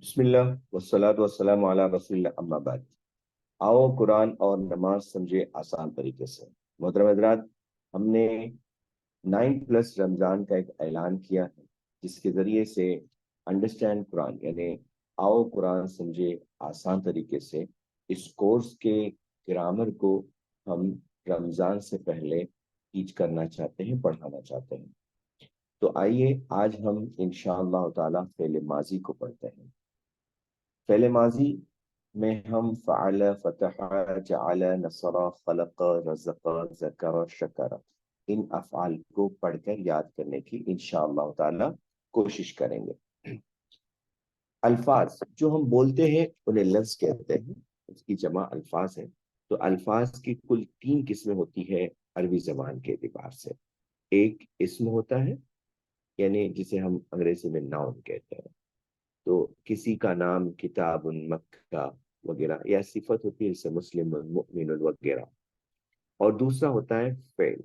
بسم اللہ والصلاۃ والسلام علی رسول اللہ اما بعد۔ آؤ قرآن اور نماز سمجھے آسان طریقے سے۔ محترم حضرات، ہم نے 9+ رمضان کا ایک اعلان کیا ہے جس کے ذریعے سے انڈرسٹینڈ قرآن یعنی آؤ قرآن سمجھے آسان طریقے سے اس کورس کے گرامر کو ہم رمضان سے پہلے ٹیچ کرنا چاہتے ہیں، پڑھانا چاہتے ہیں۔ تو آئیے آج ہم انشاءاللہ تعالی فعل ماضی کو پڑھتے ہیں۔ فعل ماضی میں ہم فعل، فتح، جعل، نصر، خلق، رزق، ذکر، شکر، ان افعال کو پڑھ کر یاد کرنے کی انشاءاللہ تعالی کوشش کریں گے۔ الفاظ جو ہم بولتے ہیں انہیں لفظ کہتے ہیں، اس کی جمع الفاظ ہے۔ تو الفاظ کی کل 3 قسمیں ہوتی ہے عربی زبان کے اعتبار سے۔ ایک اسم ہوتا ہے، یعنی جسے ہم انگریزی میں ناؤن کہتے ہیں، تو کسی کا نام کتاب، مکہ وغیرہ، یا صفت ہوتی ہے جیسے مسلم، مؤمن وغیرہ۔ اور دوسرا ہوتا ہے فعل،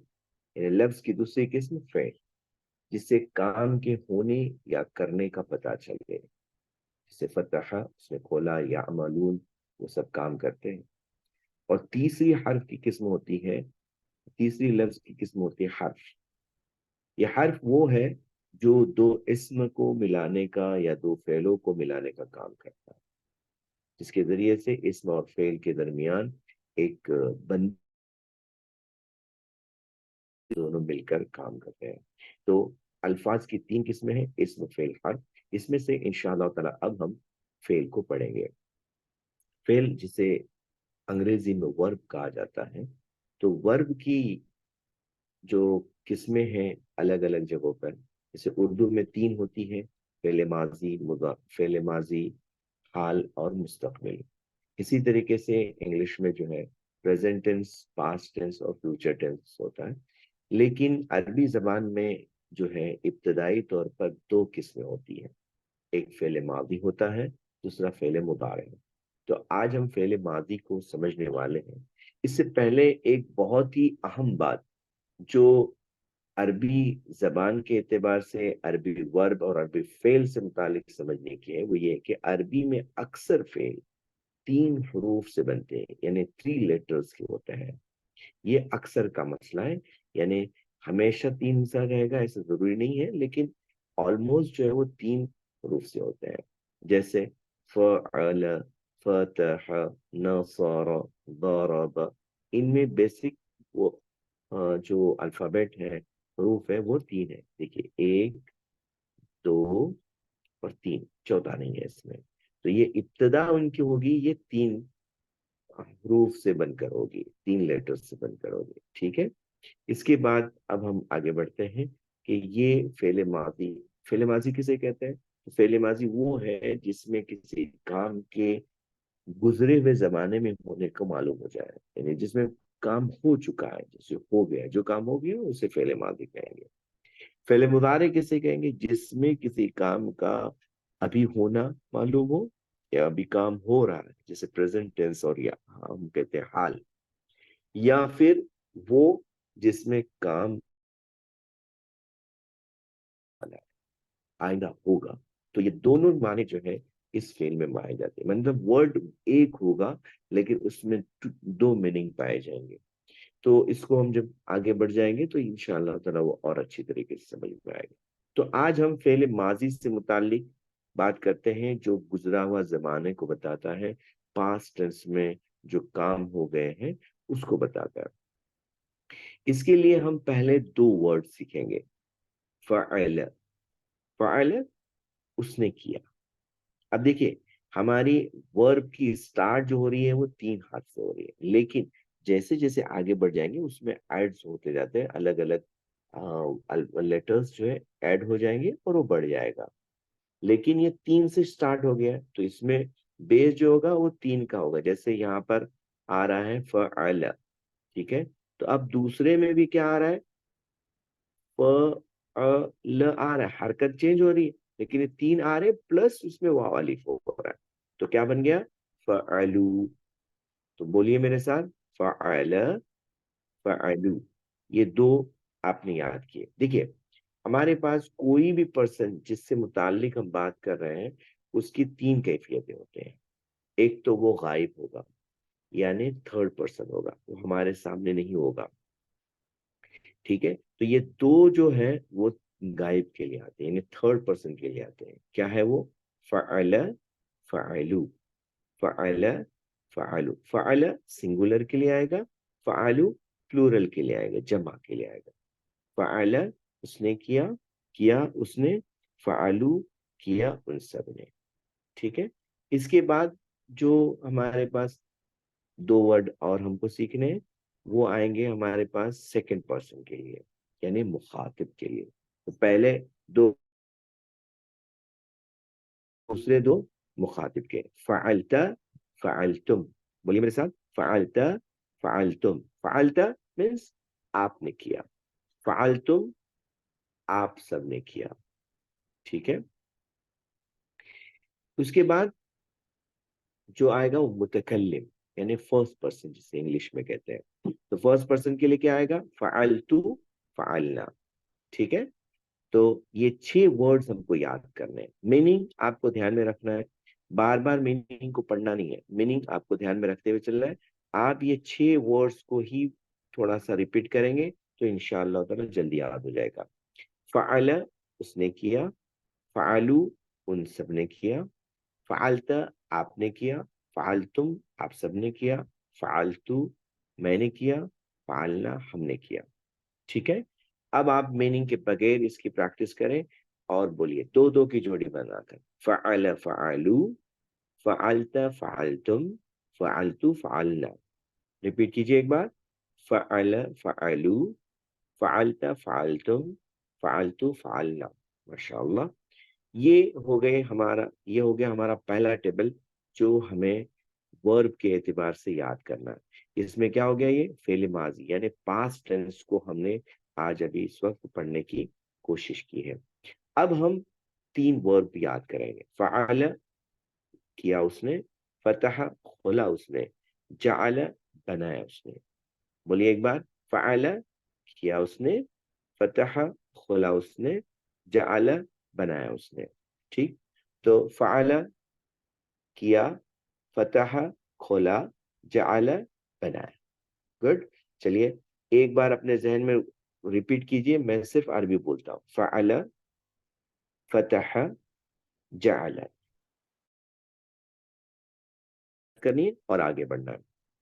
یعنی لفظ کی دوسری قسم فعل، جس سے کام کے ہونے یا کرنے کا پتہ چلے، جسے فتح اس میں کھولا، یا عملون وہ سب کام کرتے ہیں۔ اور تیسری حرف کی قسم ہوتی ہے، تیسری لفظ کی قسم ہوتی ہے حرف۔ یہ حرف وہ ہے جو دو اسم کو ملانے کا یا دو فعلوں کو ملانے کا کام کرتا ہے، جس کے ذریعے سے اسم اور فعل کے درمیان ایک بند دونوں مل کر کام کرتے ہیں۔ تو الفاظ کی 3 قسمیں ہیں، اسم، فعل، حرف۔ اس میں سے انشاءاللہ تعالی اب ہم فعل کو پڑھیں گے۔ فعل جسے انگریزی میں ورب کہا جاتا ہے، تو ورب کی جو قسمیں ہیں الگ الگ جگہوں پر، جیسے اردو میں 3 ہوتی ہیں، فعل ماضی، فعل ماضی، حال اور مستقبل۔ اسی طریقے سے انگلش میں جو ہے پریزنٹ ٹینس، پاسٹ ٹینس اور فیوچر ٹینس ہوتا ہے۔ لیکن عربی زبان میں جو ہے ابتدائی طور پر 2 قسمیں ہوتی ہیں، ایک فعل ماضی ہوتا ہے، دوسرا فعل مضارع ہے۔ تو آج ہم فعل ماضی کو سمجھنے والے ہیں۔ اس سے پہلے ایک بہت ہی اہم بات جو عربی زبان کے اعتبار سے عربی ورب اور عربی فعل سے متعلق سمجھنے کی ہے، وہ یہ کہ عربی میں اکثر فعل 3 حروف سے بنتے ہیں، یعنی 3 لیٹرز کے ہوتے ہیں۔ یہ اکثر کا مسئلہ ہے، یعنی ہمیشہ 3 سا رہے گا ایسا ضروری نہیں ہے، لیکن آلموسٹ جو ہے وہ 3 حروف سے ہوتے ہیں، جیسے فعل، فتح، نصر، ضرب۔ ان میں بیسک وہ جو الفابیٹ ہے، حروف ہے، وہ 3 ہے۔ دیکھیے 1، 2 اور 3، چوتھا نہیں ہے اس میں۔ تو یہ ابتدا ان کی ہوگی، یہ 3 حروف سے بن کر ہوگی، 3 لیٹر سے بن کر ہوگی، ٹھیک ہے۔ اس کے بعد اب ہم آگے بڑھتے ہیں کہ یہ فعل ماضی کسے کہتے ہیں؟ فعل ماضی وہ ہے جس میں کسی کام کے گزرے ہوئے زمانے میں ہونے کو معلوم ہو جائے، یعنی جس میں کام ہو چکا ہے، جسے ہو گیا، جو کام ہو گیا اسے فعل ماضی کہیں گے۔ فعل مضارع کسے کہیں گے؟ جس میں کسی کام کا ابھی ہونا معلوم ہو یا ابھی کام ہو رہا ہے، جیسے پریزنٹ ٹینس، اور یا ہم کہتے ہیں حال، یا پھر وہ جس میں کام آئندہ ہوگا۔ تو یہ دونوں معنی جو ہے اس فعل میں پائے جاتے ہیں، مطلب ورڈ ایک ہوگا لیکن اس میں 2 میننگ پائے جائیں گے۔ تو اس کو ہم جب آگے بڑھ جائیں گے تو انشاءاللہ تعالی وہ اور اچھی طریقے سے سمجھ میں آئے گا۔ تو آج ہم فعل ماضی سے متعلق بات کرتے ہیں جو گزرا ہوا زمانے کو بتاتا ہے، پاسٹ ٹینس میں جو کام ہو گئے ہیں اس کو بتاتا ہے۔ اس کے لیے ہم پہلے 2 ورڈ سیکھیں گے۔ فعل، فعل اس نے کیا۔ اب دیکھیے ہماری ورب کی سٹارٹ جو ہو رہی ہے وہ 3 حرف سے ہو رہی ہے، لیکن جیسے جیسے آگے بڑھ جائیں گے اس میں ایڈز ہوتے جاتے ہیں، الگ الگ لیٹرز جو ہے ایڈ ہو جائیں گے اور وہ بڑھ جائے گا۔ لیکن یہ 3 سے سٹارٹ ہو گیا تو اس میں بیس جو ہوگا وہ 3 کا ہوگا، جیسے یہاں پر آ رہا ہے فعل، ٹھیک ہے۔ تو اب دوسرے میں بھی کیا آ رہا ہے؟ فعل آ رہا ہے، حرکت چینج ہو رہی ہے، لیکن یہ 3 آ رہے پلس اس میں واو الف ہو رہا ہے، تو کیا بن گیا؟ فعلو۔ تو بولیے میرے ساتھ، فعل، فعلو۔ یہ 2 آپ نے یاد کیے۔ دیکھیے ہمارے پاس کوئی بھی پرسن جس سے متعلق ہم بات کر رہے ہیں اس کی 3 کیفیتیں ہوتے ہیں. ایک تو وہ غائب ہوگا، یعنی تھرڈ پرسن ہوگا، وہ ہمارے سامنے نہیں ہوگا. ٹھیک ہے، تو یہ 2 جو ہے وہ غائب کے لیے آتے ہیں، یعنی تھرڈ پرسن کے لیے آتے ہیں. کیا ہے وہ؟ فعل، فعلو، فعل، فعلو. فعل سنگولر کے لیے آئے گا، فعلو پلورل کے لیے آئے گا، جمع کے لیے آئے گا. فعل اس نے کیا، کیا اس نے، فعلو کیا ان سب نے. ٹھیک ہے، اس کے بعد جو ہمارے پاس 2 ورڈ اور ہم کو سیکھنے ہیں وہ آئیں گے ہمارے پاس سیکنڈ پرسن کے لیے، یعنی مخاطب کے لیے. تو پہلے 2، دوسرے 2 مخاطب کے. فعلت، فعلتم. بولیے میرے ساتھ، فعلت، فعلتم. فعلت مینس آپ نے کیا، فعلتم آپ سب نے کیا. ٹھیک ہے، اس کے بعد جو آئے گا وہ متکلم، یعنی فرسٹ پرسن جسے انگلش میں کہتے ہیں. تو فرسٹ پرسن کے لیے کیا آئے گا؟ فعلتو، فعلنا. ٹھیک ہے، تو یہ 6 ورڈز ہم کو یاد کرنے ہیں. میننگ آپ کو دھیان میں رکھنا ہے، بار بار میننگ کو پڑھنا نہیں ہے، میننگ آپ کو دھیان میں رکھتے ہوئے چل رہا ہے. آپ یہ 6 ورڈز کو ہی تھوڑا سا ریپیٹ کریں گے تو انشاءاللہ تعالی جلدی یاد ہو جائے گا. فعل اس نے کیا، فعلو ان سب نے کیا، فعلت آپ نے کیا، فعلتم آپ سب نے کیا، فعلتو میں نے کیا، فعلنا ہم نے کیا. ٹھیک ہے، اب آپ میننگ کے بغیر اس کی پریکٹس کریں اور بولیے 2 2 کی جوڑی بنا کر. فعل، فعلو، فعلت، فعلتم، فعلتو، فعلنا. ریپیٹ کیجئے ایک بار. فعل، فعلو، فعلت، فعلتم، فعلتو، فعلنا. ماشاءاللہ. یہ ہو گیا ہمارا پہلا ٹیبل جو ہمیں ورب کے اعتبار سے یاد کرنا ہے. اس میں کیا ہو گیا؟ یہ فعل ماضی یعنی پاسٹ ٹینس کو ہم نے آج ابھی اس وقت پڑھنے کی کوشش کی ہے. اب ہم 3 ورب یاد کریں گے. فعل کیا اس نے، فتح کھولا اس نے، جعل بنایا اس نے. بولیے ایک بار. فعل کیا اس نے، فتح کھولا اس نے، جعل بنایا اس نے. ٹھیک، تو فعل کیا، فتح کھولا، جعل بنایا. گڈ. چلیے ایک بار اپنے ذہن میں ریپیٹ کیجئے، میں صرف عربی بولتا ہوں. فعل، فتح، جعل کرنی ہے اور آگے بڑھنا ہے.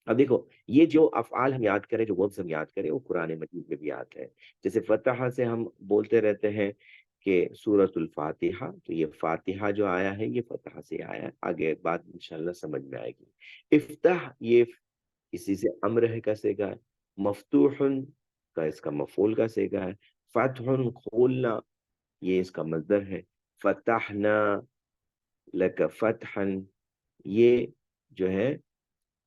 اب دیکھو یہ جو افعال ہم یاد کریں، جو وربز ہم یاد کریں، وہ قرآن مجید میں بھی آتے ہیں. جیسے فتح سے ہم بولتے رہتے ہیں کہ سورۃ الفاتحہ، تو یہ فاتحہ جو آیا ہے یہ فتح سے آیا ہے. آگے بات انشاءاللہ سمجھ میں آئے گی. افتح یہ اسی سے امر کا سیگا ہے. مفتوح کا اس کا مفعول کا سیگا ہے. فتح کھولنا یہ اس کا مصدر ہے. فتحنا لک فتحا یہ جو ہے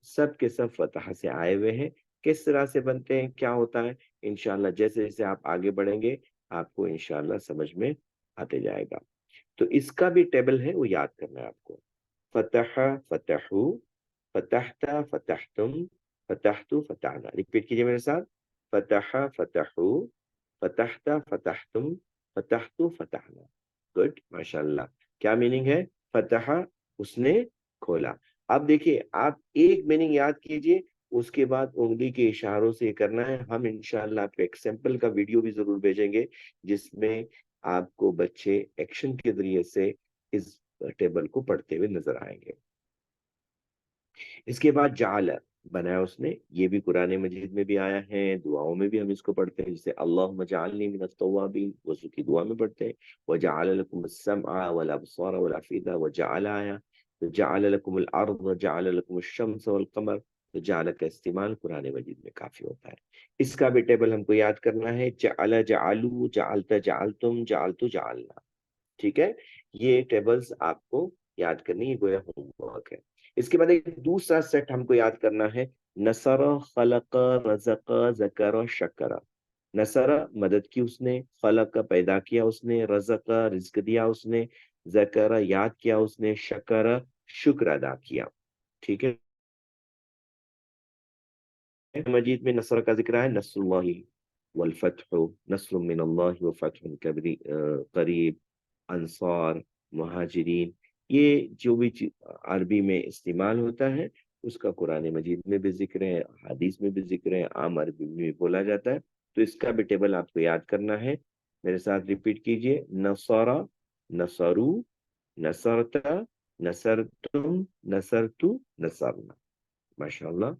سب کے سب فتح سے آئے ہوئے ہیں. کس طرح سے بنتے ہیں، کیا ہوتا ہے، انشاءاللہ جیسے جیسے آپ آگے بڑھیں گے آپ کو انشاءاللہ سمجھ میں آتے جائے گا. تو اس کا بھی ٹیبل ہے، وہ یاد کرنا ہے آپ کو. فتح، فتحو، فتحت، فتحتم، فتحتو، فتحنا. ریپیٹ کیجئے میرے ساتھ. فتح، فتحو، فتحت، فتحتم، فتحتو، فتحنا. گڈ، ماشاءاللہ. کیا میننگ ہے؟ فتح اس نے کھولا. اب دیکھیے آپ ایک میننگ یاد کیجئے، اس کے بعد انگلی کے اشاروں سے کرنا ہے. ہم انشاءاللہ آپ کو ایک سیمپل کا ویڈیو بھی ضرور بھیجیں گے جس میں آپ کو بچے ایکشن کے ذریعے سے اس ٹیبل کو پڑھتے ہوئے نظر آئیں گے. اس کے بعد جعل بنایا اس نے، یہ بھی قرآن مجید میں بھی آیا ہے، دعاؤں میں بھی ہم اس کو پڑھتے ہیں. جیسے اللہم اجعلنی من التوابین، وضو کی دعا میں پڑھتے ہیں. وجعل لکم السمع والابصار والافئدہ، وجعل آیا. تو جعل لکم الارض، جعل لکم الشمس والقمر. تو جعل کا استعمال قرآن مجید میں کافی ہوتا ہے. اس کا بھی ٹیبل ہم کو یاد کرنا ہے. جعل، جعلو، جعلت، جعلتم، جعلتو، جعلنا. ٹھیک ہے، یہ ٹیبلز آپ کو یاد کرنی ہے، گویا ہوم ورک ہے. اس کے بعد ایک دوسرا سیٹ ہم کو یاد کرنا ہے. نصر، خلق، رزق، ذکر، شکر. نصر مدد کی اس نے، خلق پیدا کیا اس نے، رزق رزق دیا اس نے، ذکر یاد کیا اس نے، شکر شکر ادا کیا. ٹھیک ہے، مجید میں نصر کا ذکر ہے. نصر اللہ والفتح، نصر من اللہ وفتح قریب، انصار، مہاجرین. یہ جو بھی عربی میں استعمال ہوتا ہے اس کا قرآن مجید میں بھی ذکر ہے، حدیث میں بھی ذکر ہے، عام عربی میں بھی بولا جاتا ہے. تو اس کا بھی ٹیبل آپ کو یاد کرنا ہے. میرے ساتھ ریپیٹ کیجئے: نصارا، نصرو، نصرتا، نصرتم، نصرتو، نصرنا. ماشاء اللہ.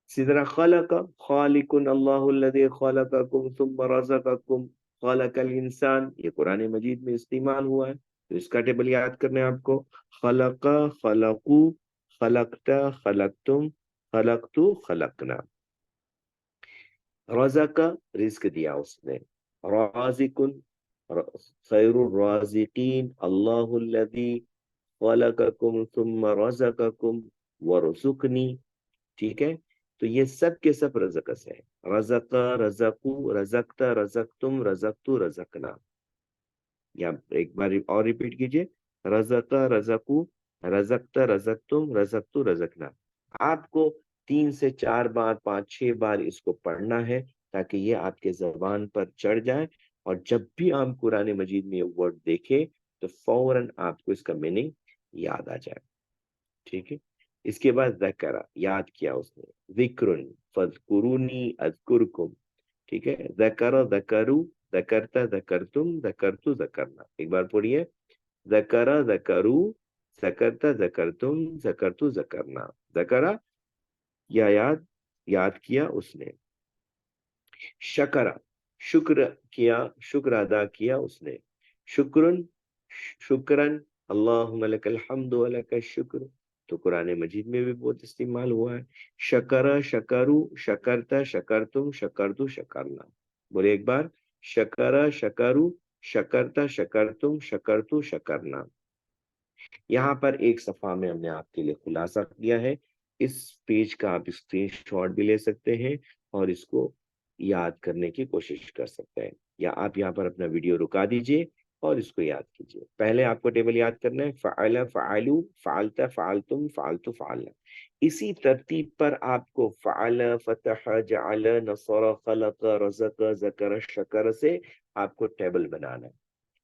اسی طرح خلق، خالق اللہ الذی خلقکم ثم رزقکم، خلق الانسان، یہ قرآن مجید میں استعمال ہوا ہے. تو اس کا ٹیبل یاد کرنا ہے آپ کو: خلق، خلقو، خلقتا، خلقتم، خلقتو، خلقنا. رزق، رزق دیا اس نے. رازق، خیر الرازقین اللہ الذی خلقکم ثم رزقکم ورزقنی. ٹھیک ہے. تو یہ سب کے سب رزق سے ہے. رزق، رزقو، رزقتا، رزقتم، رزقتو، رزقنا. یا ایک بار اور ریپیٹ کیجئے: رزق، رزقو، رزقتا، رزقتم، رزقتو، رزقنا. آپ کو 3 سے 4 بار، 5-6 بار اس کو پڑھنا ہے تاکہ یہ آپ کے زبان پر چڑھ جائے، اور جب بھی آپ قرآن مجید میں یہ ورڈ دیکھیں تو فوراً آپ کو اس کا میننگ یاد آ جائے. ٹھیک ہے. اس کے بعد ذکر، یاد کیا اس نے. ذکر، فذکرونی اذکرکم. ٹھیک ہے. ذکر، ذکرو، ذکرتا، ذکرتم، ذکرتو، ذکرنا. ایک بار پڑھیے: ذکر، ذکرو، ذکرتا، ذکرتم، ذکرتو، ذکرنا. ذکر، یا یاد کیا اس نے. شکر، شکر کیا، شکر ادا کیا اس نے. شکرن، شکرن، اللہم لک الحمد ولک الشکر. تو قرآن مجید میں بھی بہت استعمال ہوا ہے. شکر، شکرو، شکرتا، شکرتم، شکرتو، شکرنا. بولے ایک بار: شکر، شکرو، شکرتا، شکرتم، شکرتو، شکرنا. یہاں پر ایک صفحہ میں ہم نے آپ کے لیے خلاصہ کیا ہے. اس پیج کا آپ اسکرین شاٹ بھی لے سکتے ہیں اور اس کو یاد کرنے کی کوشش کر سکتے ہیں، یا آپ یہاں پر اپنا ویڈیو رکا دیجئے اور اس کو یاد کیجئے. پہلے آپ کو ٹیبل یاد کرنا ہے: فعل، فعلو، فعلت، فعلتم، فعلتو، فعلنا. اسی ترتیب پر آپ کو فعل، فتح، جعل، نصر، خلق، رزق، ذکر، شکر سے آپ کو ٹیبل بنانا ہے.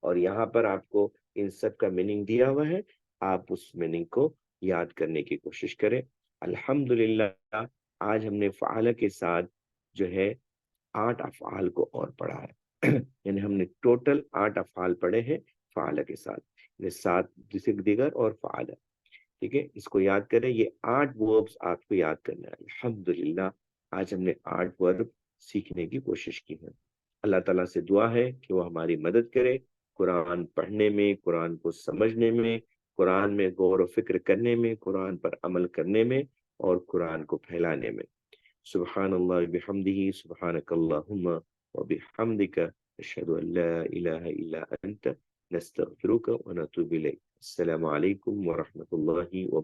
اور یہاں پر آپ کو ان سب کا میننگ دیا ہوا ہے، آپ اس میننگ کو یاد کرنے کی کوشش کریں. الحمدللہ آج ہم نے فعال کے ساتھ جو ہے 8 افعال کو اور پڑھا ہے. یعنی ہم نے ٹوٹل 8 افعال پڑھے ہیں فعال کے ساتھ، یعنی 7 دیگر اور فعال. ٹھیک ہے. اس کو یاد کریں. یہ 8 وربز آپ کو یاد کرنا ہے. الحمدللہ آج ہم نے 8 ورب سیکھنے کی کوشش کی ہے. اللہ تعالیٰ سے دعا ہے کہ وہ ہماری مدد کرے قرآن پڑھنے میں، قرآن کو سمجھنے میں، قرآن میں غور و فکر کرنے میں، قرآن پر عمل کرنے میں اور قرآن کو پھیلانے میں. سبحان اللہ بحمدہ، سبحانک اللہم وبحمدک، اشہد ان لا الہ الا انت، نستغفرک ونتوب الیک. السلام علیکم ورحمۃ اللہ وبرکاتہ.